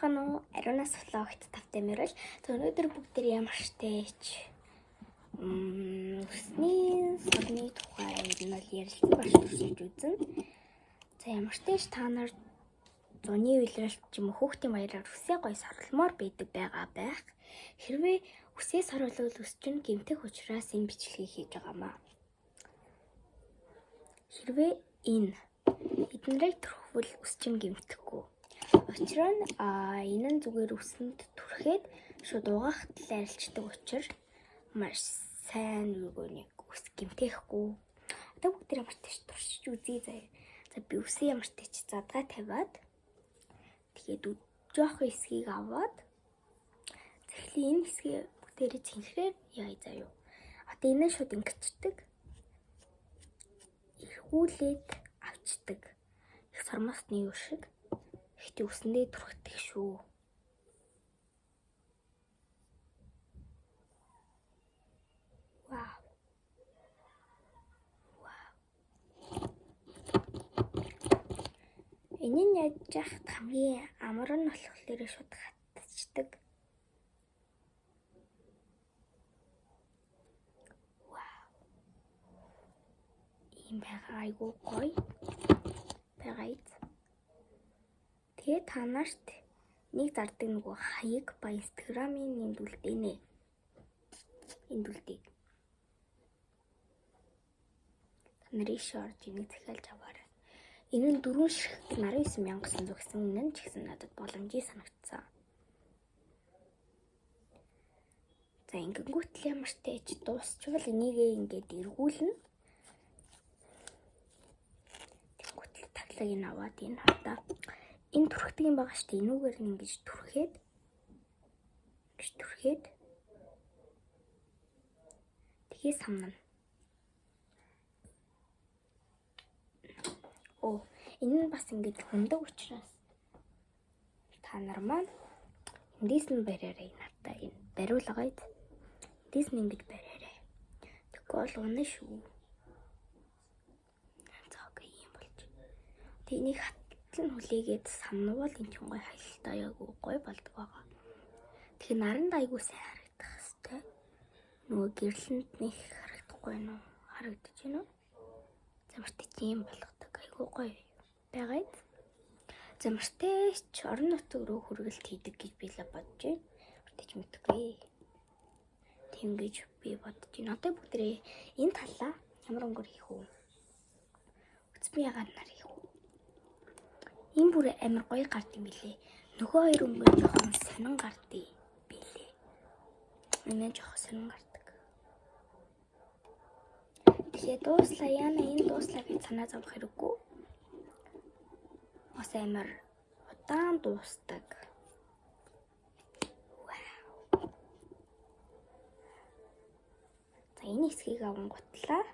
байна уу? Ариунаас влогт тавтай мөрөл. Өнөөдөр бүгд ямар штэж усны сорны тухай нь бол ярилцсан башлуулж үзэн. За ямар штэж та нар зуны үйлрэлт ч юм уу хүүхдийн баяраар үсээ гой сорлмоор байдаг байгаа байх. Хэрвээ үсээ соруулвал өс чинь гэмтэх учраас энэ бичлэгийг хийж байгаамаа. Хэрвээ энэ эднэрийг төрөхвөл өс чинь гэмтэхгүй. Учир нь энэ нь зүгээр өсөнд түрэхэд шууд угаахт л арилждаг учраас маш сайн нэг өс гэмтэхгүй. Одоо бүгд ямар ч туршиж үзье заяа. За би өсөө ямар ч задгаа тавиад тэгээд жоох хэсгийг аваад тэгэхээр энэ хэсгийг бүгдээрээ цэнхрээр яа заяа. Одоо энэ шууд ингэчдэг. Иргүүлээд авчдаг. Их сормосны юу шиг. Ихтэй өсөндөө түрхдэг шүү. Вау. Энэ нь яаж яхад хамгийн амар нь болохоор шууд хатчихдаг. Вау. Ийм байгаа айгуу гоё. Байгаач. Тэгээд та нарт нэг зардаг нөгөө хаяг ба инстаграмын нэмдүүлдэг нэ. Нэмдүүлдэг. Та нарын шорж энийг захиалж аваарай. Энэ нь 4 ширхэг 19900 гэсэн үнэн ч гэсэн надад боломжтой санагдсан. За ингэнгүүт л ямар ч тааж дуусчвал энийгээ ингээд эргүүлнэ. Тэнгүүт л таглаг ин аваад энэ хата энэ түрхдэг юм байгаа шүү дээ. Энүүгээр нь ингэж түрхэд тэгээ самнана. Энэ нь бас ингэж хөндөг учраас та нар маань эндээс нь бариараа энэ хата энэ бариулгаач. Эндээс нь ингэж бариараа. Тэгэхгүй бол унаа шүү. Цааг юм болж. Тэнийг хатл нь хүлээгээд самнуул энэ ч гой хаялтаа яг гой болдог байгаа. Тэгэхээр наранд айгуу сайн харагдах хэвээр. Нөгөө гэрлэнд нэг харагдахгүй нөө харагдаж байна уу? Замартай юм болгодог айгуу гоё байгаад. Замартай ч орон нутаг руу хүргэлт хийдэг гэж би л бодож байна. Өөртөө ч мэдгүй. Тийм гэж би бодож байна. Одоо бүгдээ энэ талаа ямар өнгөөр хийх вэ? Үцби ягаад нар хийх вэ? Энэ бүр амар гоё гард юм билээ. Нөгөө хоёр өнгөөр жоохон сонин гардыг билээ. Энэ жоохон сонин гардаг. Тэгээд дууслаа яана энэ дууслаа гэж санаа зовох хэрэггүй. Бас амар удаан дуустдаг. Вау. За энэ хэсгийг авангуутлаа.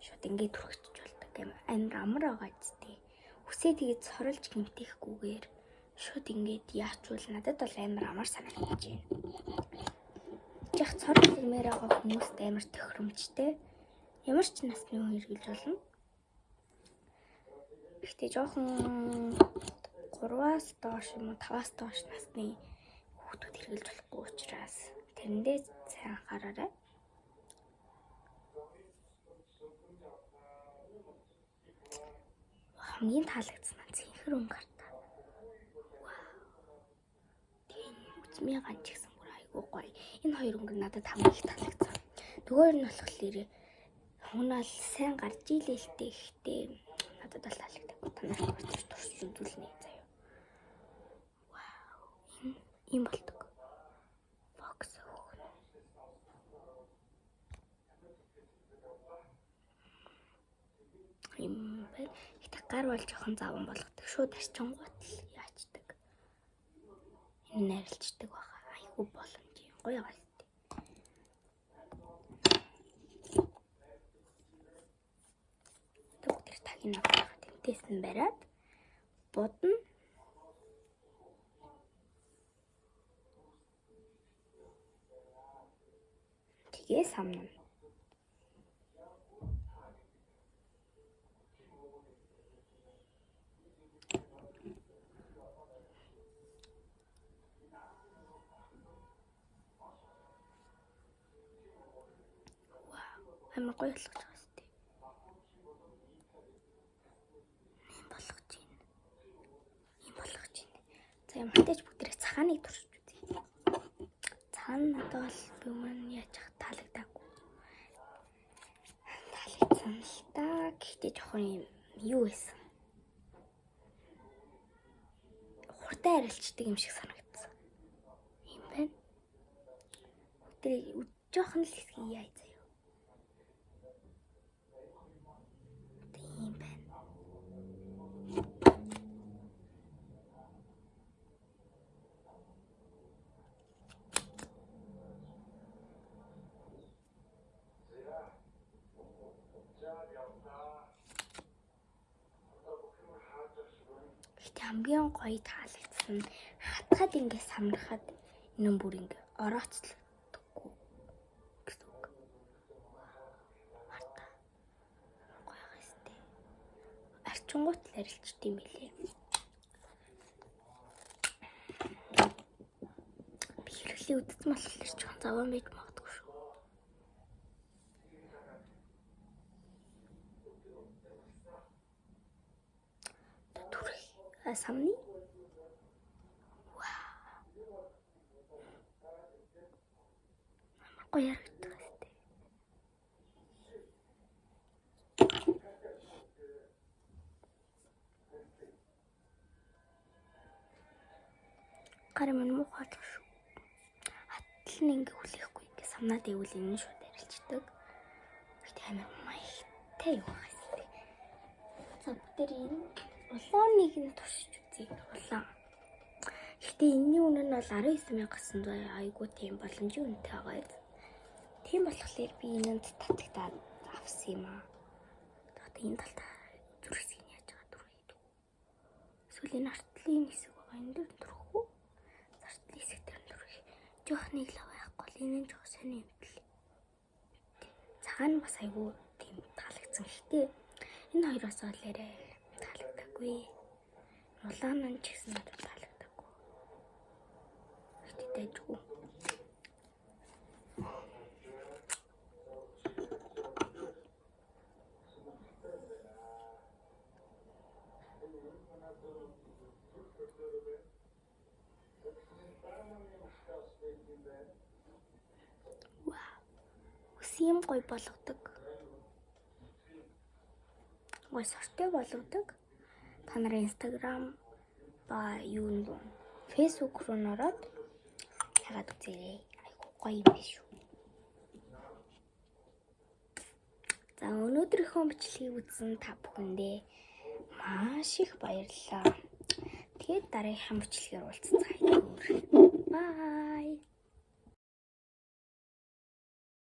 Шууд ингээд түрхэж болдог. Амар амар байгаа зү. Үсээ тэгээд соролж гэмтэхгүйгээр шууд ингээд яачвал надад бол амар амар санагдаж байна. Яг сорол гэмээр байгаа хүмүүст амар тохиромжтой. Ямар ч насны хүн хэрэглэж болно. Гэхдээ жоохон 3-аас доош юм уу 5-аас доош насны хүүхдүүд хэрэглэж болохгүй учраас тэрэндээ сайн анхаараарай. Хамгийн таалагдсан нь цэнхэр өнгө гартаа. Вау. Тийм үзмээ ганч гэсэн бүр айгуу гоё. Энэ хоёр өнгө надад хамгийн их таалагдсан. Нөгөө нь болохоор хүн ал сайн гарч ийлэлтэй ихтэй надад бол таалагдав. Та нарт туршиж үзүүлнэ заяа. Вау. Ийм болдог. Фокус хөөх. Ийм бай. Ихтэй гар бол жоохон заван болгодог. Шууд арчингуут л яачдаг. Энэ нарилчдаг баха. Айгуу боломж юм. Гоё гал. Бүгд тагийн авах. Тэс нь бариад будна. Тэгээ самнана. Амар гоё болгож байгаа шүү дээ. Ийм болгож байна. Ийм болгож байна. За юм хатаж бүгдээ цахааныг туршиж үзье. Цаан надад бол би маань яаж таалагдаагүй. Таалагдсан л та. Гэхдээ жоохон юм юу байсан. Хурдан арилждаг юм шиг санагдсан. Ийм байна. Бүгдээ жоохон л хэсгийг яа заяа. Тийм байна. Хамгийн гоё таалагдсан нь хатхад ингэ самрахад энэ бүр ингэ орооцлогдоггүй гэсэн үг. Марта. Гоё хэвчээ. Арчингуут л арилжд юм билээ. Би хэрэглээ үдцэн болохоор ч заван байж магадгүй шүү. Самны. Вау. Гоё ярагддаг хэвчээ. Гар минь муухай л шүү. Хатл нь ингээ хүлээхгүй ингээ самнаад ивэл энэ шууд арилждаг. Гэтэ амар маягтай юу хэвчээ. За бүгдээр энэ улааныг нь туршиж үзье. Улаан. Гэтэ энэний үнэ нь бол 19,900 айгуу тийм боломжийн үнэтэй байгаа. Тийм болохоор би энэнд татагтаад авсан юм аа. Тэгээд энэ талдаа зүрхсийг яаж байгаа дүрхийд. Эсвэл энэ артлын хэсэг байгаа энэ дөр дүрх үү? Артлын хэсэг дээр дүрх. Жохныг л байхгүй л энэ жоо сони юм бэл. Цагаан бас айгуу тийм таалагдсан. Гэтэ энэ хоёроос олээрээ таалагдаагүй. Улаан нь ч гэсэн надад таалагдаагүй. Гэтэ дэжгүй. Үсийн гой болгодог. Гой сортой болгодог. Та нарын Instagram ба юу нэ Facebook руу нөрөөд хагаад үзээрэй. Айгуу гоё юм биш үү. За өнөөдрийнхөө бичлэгийг үзсэн та бүхэндээ маш их баярлалаа. Тэгээд дараагийн бичлэгээр уулзцгаая. Bye.